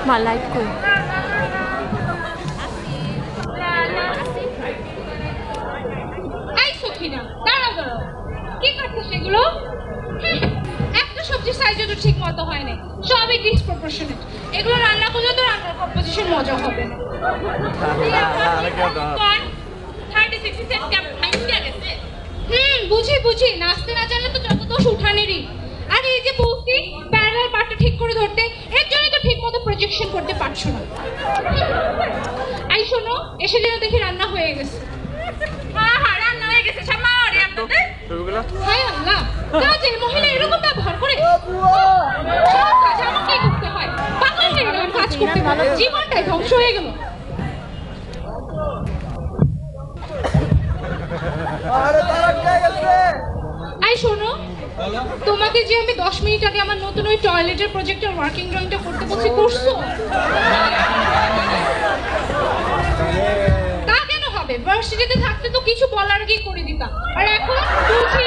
মা লাইট কই এই সখিনা দাঁড়াও দাঁড়াও কি করছো সেগুলো একটা সবজির সাইজও তো ঠিক মতো হয় না সবই ডিসপ্রপোর্শনেট এগুলো রান্না করলে তো রান্নার কম্পোজিশন মজা হবে না 30-60 সেন্ট ক্যাপ খাইতে গেছে বুঝি নাচতে না জানলে তো যত দোষ উঠানেরই আর এই যে বলছি প্যারালাল পার্টটা ঠিক করে ধরতে এর জন্যই তো ঠিক মতো প্রজেকশন করতে পারছো না এই শোনো এসে যেন দেখি রান্না হয়ে গেছে হ্যাঁ রান্না হয়ে গেছে শামা আরে আপনাদের হায় আল্লাহ কাজের মহিলা এরকম ব্যবহার করে সব কাজ আমাকেই করতে হয় পাগল হয়ে গেলাম কাজ করতে ভালো জীবনটাই ধ্বংস হয়ে গেল এই শোনো তোমাকে যে আমি 10 মিনিট আগে আমার নতুন ওই টয়লেটের প্রজেক্টের ওয়ার্কিং ড্রয়িংটা করতে বলছি করছো তা কেন হবে ভার্সিটিতে থাকতে তো কিছু বলার আগেই করে দিতাম আর এখন বুঝি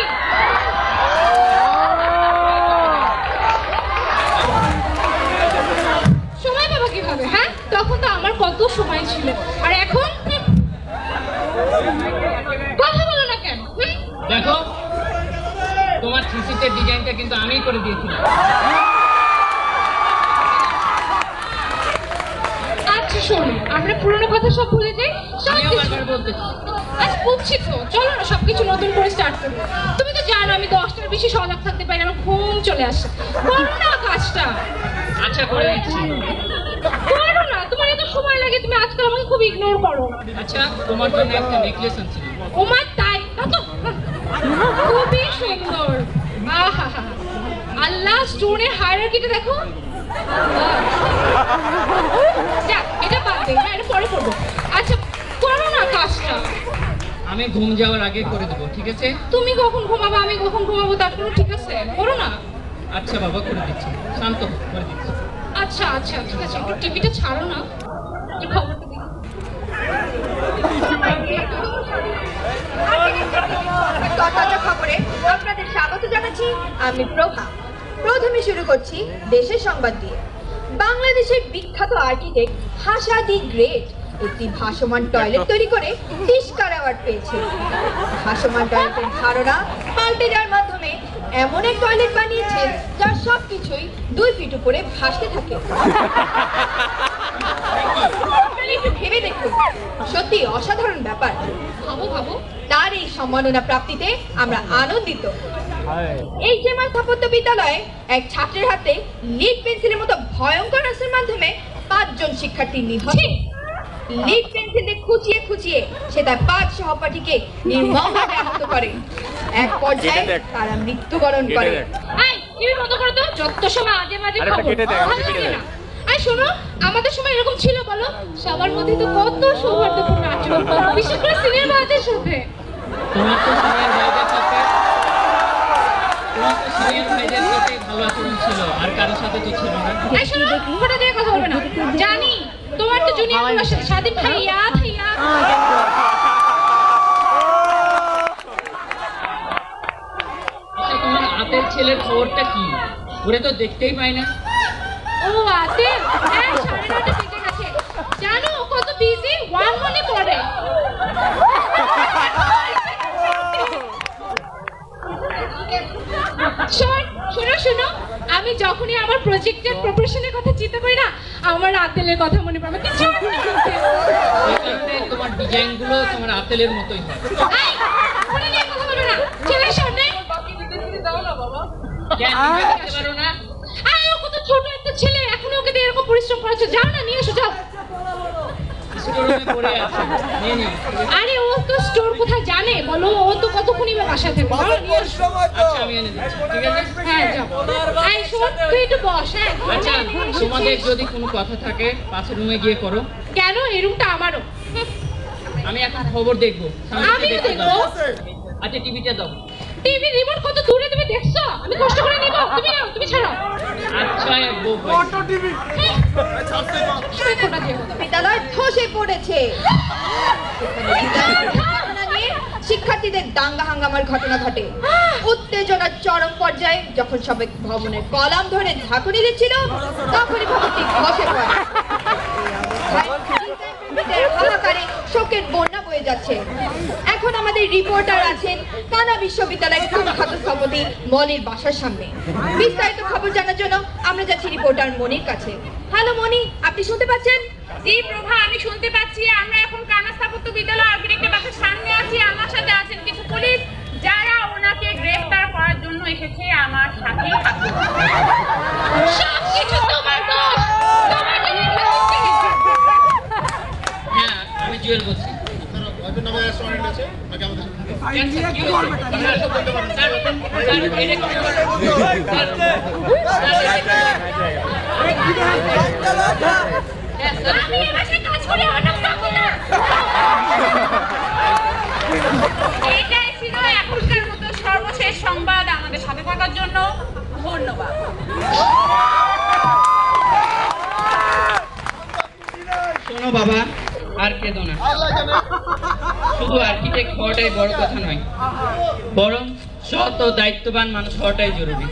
সময় পাবা কিভাবে হ্যাঁ তখন তো আমার কত সময় ছিল আর এখন কথা বলো না কেন দেখো তোমার থিসিসের ডিজাইনটা কিন্তু আমিই করে দিয়েছিলাম আচ্ছা শোনো আমরা পুরনো কথা সব ভুলে যাই আমিও বারবার বলতেছি আজ বুঝছি তো চলো না সবকিছু নতুন করে স্টার্ট করবো তুমি তো জানো আমি 10টার বেশি সজাগ থাকতে পারি আমার ঘুম চলে আসে করো না কাজটা আচ্ছা করে দিচ্ছি করো না তোমার এত সময় লাগে তুমি আজকাল আমাকে খুব ইগনোর করো আচ্ছা তোমার জন্য একটা নেকলেস আনছি ওমার তাই তো খুবই সুন্দর আহা আল্লাহ স্টোনের হায়ারার্কিটা দেখো যাক এটা বাদ দে এটা পরে করবো আচ্ছা করো না কাজটা আমি ঘুম যাওয়ার আগে করে দেবো ঠিক আছে তুমি কখন ঘুমাবো আমি কখন ঘুমাবো তার কোনো ঠিক আছে করো না আচ্ছা বাবা করে দিচ্ছি শান্ত করে দিচ্ছি আচ্ছা আচ্ছা ঠিক আছে একটু টিভিটা ছাড়ো না একটু খবরটা দেখি তথ্য খবরে আপনাদের স্বাগত জানাচ্ছি আমি প্রভা প্রথমে শুরু করছি দেশের সংবাদ দিয়ে বাংলাদেশের বিখ্যাত আর্কিটেক্ট হাসা দি গ্রেট একটি ভাসমান টয়লেট তৈরি করে তিস্কার অ্যাওয়ার্ড পেয়েছে ভাসমান টয়লেটের ধারণা পাল্টে যাওয়ার মাধ্যমে এমন এক টয়লেট বানিয়েছে যার সবকিছুই 2 ফিট উপরে ভাসতে থাকে একটু ভেবে দেখুন সত্যি অসাধারণ ব্যাপার ভাবো তার এই সম্মাননা প্রাপ্তিতে আমরা আনন্দিত এই জেমা স্থাপত্য বিদ্যালয়ে এক ছাত্রের হাতে লিড পেন্সিলের মতো ভয়ঙ্কর রাস্তার মাধ্যমে 5 জন শিক্ষার্থী নিহত লিড পেন্সিলে খুঁচিয়ে সে তার 5 সহপাঠীকে নির্মমভাবে আহত করে এক পর্যায়ে তারা মৃত্যুবরণ করে এই টিভি বন্ধ করো তো যত সময় আজে বাজে খবর ভালো লাগে না এই শোনো আমাদের সময় এরকম ছিল বলো সবার মধ্যে তো কত সৌহার্দ্যপূর্ণ আচরণ বিশেষ করে সিনিয়র ভাইদের সাথে তোমার তো সিনিয়র ভাইদের সাথে ভালো আচরণ ছিল আর কারোর সাথে তো ছিল না এই শোনো ফটো দিয়ে কথা বলবে না জানি তোমার তো জুনিয়রগুলোর সাথে স্বাধীন ভাইয়া আচ্ছা তোমার আতের ছেলের খবরটা কি ওরে তো দেখতেই পাই না ও আতেল হ্যাঁ 9:30 বেজে গেছে জানো কত বিজি 1 মনে পড়ে শোনো আমি যখনই আমার প্রজেক্টের প্রপারেশনের কথা চিন্তা করি না আমার আতেলের কথা মনে পড়ে কিছু তোমার ডিজাইনগুলো তোমার আতেলের মতোই হয় এই ফোনে নিয়ে কথা বলো না ছেলের সামনে দাও না বাবা কেন দেখতে পারো না আরে ও কত ছোট একটা ছেলে এখনো ওকে দিয়ে এরকম পরিশ্রম করাচ্ছ যাও না নিয়ে এসো যাও স্টোরে পড়ে আছে নিয়ে নিও আরে ও তো স্টোর কোথায় জানে বলো ও তো কতক্ষণই বা বাসা থেকে আচ্ছা আমি এনে দিচ্ছি ঠিক আছে হ্যাঁ যাও এই শোন তুই একটু বস হ্যাঁ আচ্ছা তোমাদের যদি কোনো কথা থাকে পাশের রুমে গিয়ে করো কেন এই রুমটা আমারও আমি এখন খবর দেখবো আমিও দেখবো আচ্ছা টিভিটা দাও টিভি রিমোট কত দূরে তুমি দেখছো আমি কষ্ট করে নিব তুমি নাও তুমি ছাড়ো আচ্ছা অটো টিভি বিদ্যালয় ধসে পড়েছে শিক্ষার্থীদের দাঙ্গা হাঙ্গামার ঘটনা ঘটে। উত্তেজনার চরম পর্যায়ে যখন সবাই ভবনের কলাম ধরে ঝাঁকুনি দিচ্ছিল, তখনই ভবনটি ধসে পড়ে। হাহাকারে শোকের বন্যা বয়ে যাচ্ছে। এখন আমাদের রিপোর্টার আছেন কানা বিশ্ববিদ্যালয়ের কুখ্যাত স্থপতি মনির বাসার সামনে। বিস্তারিত খবর জানার জন্য আমরা যাচ্ছি রিপোর্টার মনির কাছে। হ্যালো মনি, আপনি শুনতে পাচ্ছেন? জি প্রভা, আমি শুনতে পাচ্ছি। আমরা এখন কানা স্থাপত্য বিদ্যালয় আর্কিটেক্টের বাসার সামনে আছি। আমার সাথে আছেন কিছু পুলিশ, যারা ওনাকে গ্রেফতার করার জন্য এসেছে আমার সাথেই থাকবে। সবকিছু তোমার দোষ। তোমার জন্য এটা হচ্ছে। হ্যাঁ, আমি জুয়েল বলছি। হয়তো নামে রেস্টুরেন্ট আছে নাকি আমাদের আচ্ছা, কি হয়েছে? আপনারা সব বলতে পারেন। স্যার, স্যার, এটা কি স্যার, আমি এ বাসায় কাজ করে অনেক থাকবো না। এটাই ছিল এখনকার মতো সর্বশেষ সংবাদ। আমাদের সাথে থাকার জন্য ধন্যবাদ। শোনো বাবা, আর কেঁদো না। শুধু আর্কিটেক্ট হওয়াটাই বড় কথা নয়, বরং সৎ ও দায়িত্ববান মানুষ হওয়াটাই জরুরি।